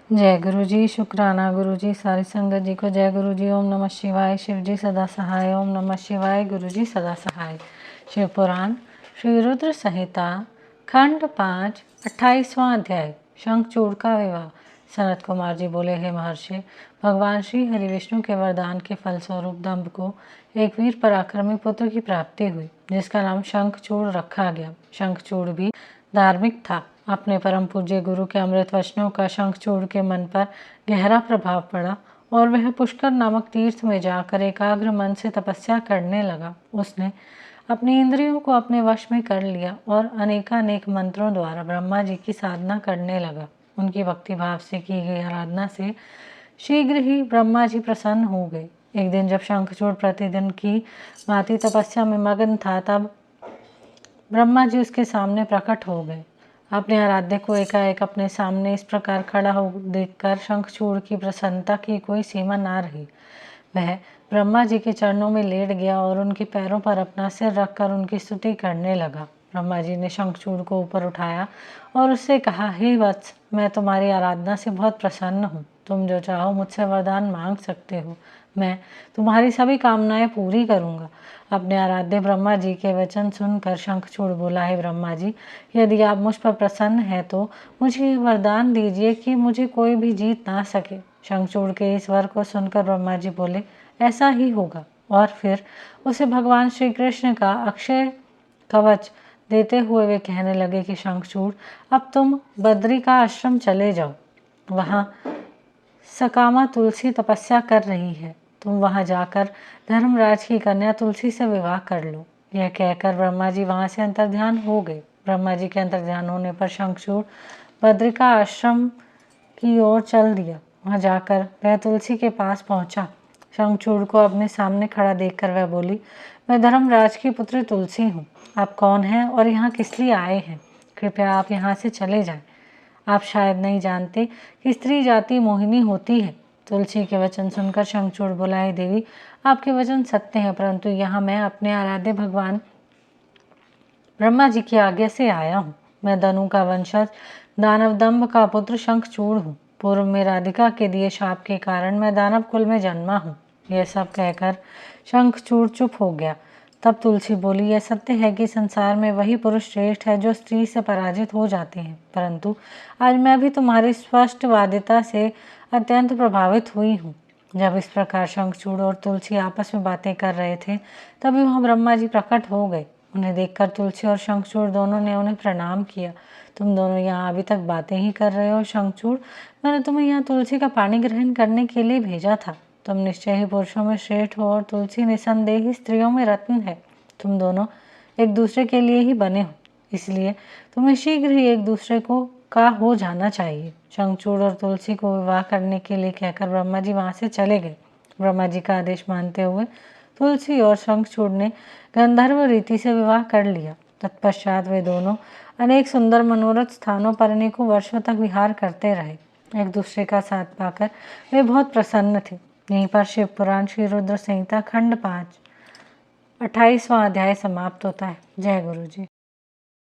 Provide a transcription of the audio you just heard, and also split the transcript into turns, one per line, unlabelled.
जय गुरु जी। शुक्राना गुरु जी। सारी संगत जी को जय गुरु जी। ओम नमः शिवाय। शिव जी सदा सहाय। ओम नमः शिवाय। गुरु जी सदा सहाय। शिव पुराण श्री रुद्र संहिता खंड 5 28वां अध्याय शंखचूड़ का विवाह। सनत कुमार जी बोले, हे महर्षि, भगवान श्री हरि विष्णु के वरदान के फलस्वरूप दंभ को एक वीर पराक्रमी पुत्र की प्राप्ति हुई, जिसका नाम शंखचूड़ रखा गया। शंखचूड़ भी धार्मिक था। अपने परम पूज्य गुरु के अमृत वचनों का शंखचूड़ के मन पर गहरा प्रभाव पड़ा और वह पुष्कर नामक तीर्थ में जाकर एकाग्र मन से तपस्या करने लगा। उसने अपनी इंद्रियों को अपने वश में कर लिया और अनेकानेक मंत्रों द्वारा ब्रह्मा जी की साधना करने लगा। उनकी भक्ति भाव से की गई आराधना से शीघ्र ही ब्रह्मा जी प्रसन्न हो गए। एक दिन जब शंखचूड़ प्रतिदिन की भांति तपस्या में मग्न था, तब ब्रह्मा जी उसके सामने प्रकट हो गए। अपने आराध्य को एकाएक अपने सामने इस प्रकार खड़ा हो देखकर शंखचूड़ की प्रसन्नता की कोई सीमा ना रही। वह ब्रह्मा जी के चरणों में लेट गया और उनके पैरों पर अपना सिर रखकर उनकी स्तुति करने लगा। ब्रह्मा जी ने शंखचूड़ को ऊपर उठाया और उससे कहा, हे वत्स, मैं तुम्हारी आराधना से बहुत प्रसन्न हूँ। तुम जो चाहो मुझसे वरदान मांग सकते हो। मैं तुम्हारी सभी कामनाएं पूरी करूंगा। अपने आराध्य ब्रह्मा जी के वचन सुनकर शंखचूड़ बोला, है ब्रह्मा जी, यदि आप मुझ पर प्रसन्न हैं तो मुझे यह वरदान दीजिए कि मुझे कोई भी जीत ना सके। शंखचूड़ के इस वर को सुनकर ब्रह्मा जी बोले, ऐसा ही होगा। और फिर उसे भगवान श्री कृष्ण का अक्षय कवच देते हुए वे कहने लगे कि शंखचूड़, अब तुम बद्री का आश्रम चले जाओ। वहाँ सकामा तुलसी तपस्या कर रही है। तुम वहां जाकर धर्मराज की कन्या तुलसी से विवाह कर लो। यह कहकर ब्रह्मा जी वहां से अंतर्ध्यान हो गए। ब्रह्मा जी के अंतर्ध्यान होने पर शंखचूड़ बद्रिका आश्रम की ओर चल दिया। वहां जाकर वह तुलसी के पास पहुंचा। शंखचूड़ को अपने सामने खड़ा देखकर वह बोली, मैं धर्मराज की पुत्री तुलसी हूँ। आप कौन हैं और यहाँ किस लिए आए हैं? कृपया आप यहाँ से चले जाएं। आप शायद नहीं जानते कि स्त्री जाति मोहिनी होती है। तुलसी के वचन सुनकर शंखचूड़ बोला, है देवी, आपके वचन सत्य हैं, परंतु यहाँ मैं अपने आराध्य भगवान ब्रह्मा जी की आज्ञा से आया हूँ। मैं दनु का वंशज दानव दंभ का पुत्र शंखचूड़ हूँ। पूर्व में राधिका के दिए शाप के कारण मैं दानव कुल में जन्मा हूँ। यह सब कहकर शंखचूड़ चुप हो गया। तब तुलसी बोली, यह सत्य है कि संसार में वही पुरुष श्रेष्ठ है जो स्त्री से पराजित हो जाते हैं, परंतु आज मैं भी तुम्हारी स्पष्टवादिता से अत्यंत प्रभावित हुई हूँ। जब इस प्रकार शंखचूड़ और तुलसी आपस में बातें कर रहे थे, तभी वहाँ ब्रह्मा जी प्रकट हो गए। उन्हें देखकर तुलसी और शंखचूड़ दोनों ने उन्हें प्रणाम किया। तुम दोनों यहाँ अभी तक बातें ही कर रहे हो शंखचूड़? मैंने तुम्हें यहाँ तुलसी का पानी ग्रहण करने के लिए भेजा था। तुम निश्चय ही पुरुषों में श्रेष्ठ हो और तुलसी निसंदेह स्त्रियों में रत्न है। तुम दोनों एक दूसरे के लिए ही बने हो, इसलिए तुम्हें शीघ्र ही एक दूसरे को का हो जाना चाहिए। शंखचूड़ और तुलसी को विवाह करने के लिए कहकर ब्रह्मा जी वहां से चले गए। ब्रह्मा जी का आदेश मानते हुए तुलसी और शंखचूड़ ने गंधर्व रीति से विवाह कर लिया। तत्पश्चात वे दोनों अनेक सुंदर मनोरथ स्थानों पर अनेकों वर्षों तक विहार करते रहे। एक दूसरे का साथ पाकर वे बहुत प्रसन्न थे। यहीं पर शिव पुराण श्री रुद्र संहिता खंड 5 28वां अध्याय समाप्त होता है। जय गुरु जी।